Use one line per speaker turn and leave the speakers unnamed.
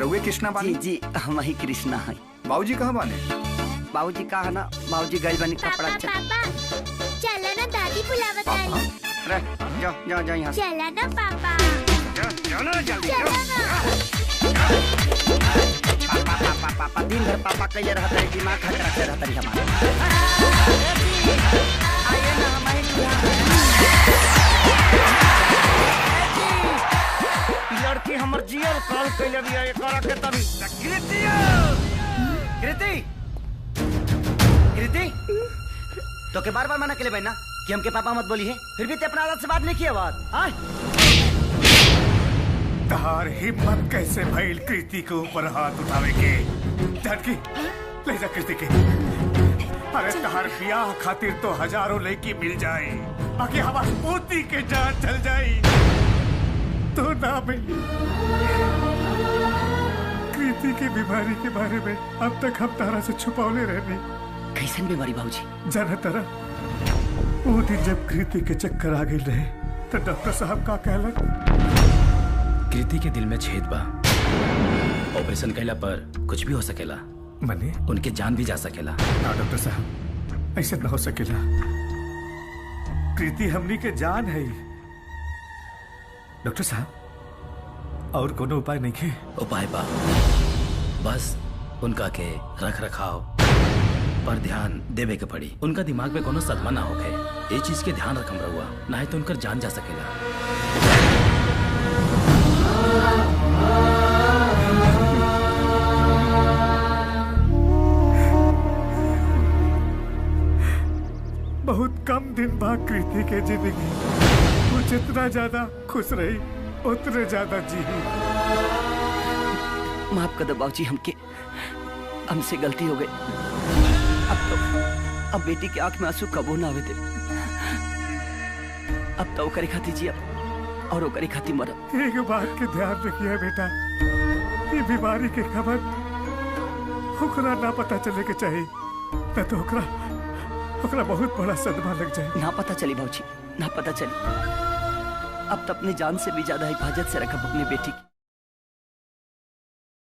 रहुए कृष्णा बानी?
जी हम ही कृष्णा है।
बाबूजी कहाँ बाने?
बाबूजी कहा ना, बाबूजी गए बनी कपड़ा।
पापा चला ना, दादी बुलावत आ रही।
जाओ जाओ यहाँ।
चला ना पापा,
चलो जल्दी।
चला ना।
पापा दिन भर पापा कहिए रहता है, दिमाग खतरा से रहता है हमारा। आइए ना हमारे लड़की हमर जियल कॉल कैले भी है करा के तभी। कृति तो के बार-बार मना के ले बहना कि हमके पापा मत बोली है, फिर भी ते अपना आदत से बात नहीं किया बात। हां
तहार हिम्मत कैसे भइल कृति के ऊपर हाथ उठावे के? धड़की ले जा कृति के। अरे तहार ब्याह खातिर तो हजारों लड़की मिल जाए, बाकी हमार पोती के जान चल जाई तो ना मिली। कृति की बीमारी के बारे में अब तक हम तारा से छुपावले रहने।
कैसन बीमारी बाबूजी?
जाना तारा, वो दिन जब कृति के चक्कर आ गए रहे तो डॉक्टर साहब का कहलन
कृति के दिल में छेद बा, ऑपरेशन कैला पर कुछ भी हो सकेला।
मने
उनके जान भी जा सकेला।
ना डॉक्टर साहब, ऐसे ना हो सकेला। कृति हमनी के जान है। डॉक्टर साहब और कोनो उपाय नहीं है?
उपाय बा, बस उनका के रख रखाव पर ध्यान देवे के पड़ी। उनका दिमाग में कोनो सदमा ना होके, ये चीज के ध्यान रखम रहुआ, ना है तो उनकर जान जा सकेला।
बहुत कम दिन बाद कृति के जिंदगी वो जितना ज्यादा खुश रही उतने ज्यादा जी।
माफ कर दो बाबूजी, हमसे गलती हो गई। अब बेटी की आंख में आंसू कबो ना आवे दे। अब तो ओकरे खाती जिया और ओकरे खाती मरब।
एक बात के ध्यान रखिए बेटा, ये बीमारी के खबर ओकरा ना पता चले के चाहिए, न तो ओकरा बहुत बड़ा सदमा लग जाए।
ना पता चली बाबूजी, ना पता चली। अब तो अपनी जान से भी ज्यादा हिफाजत से रखब अपनी बेटी की।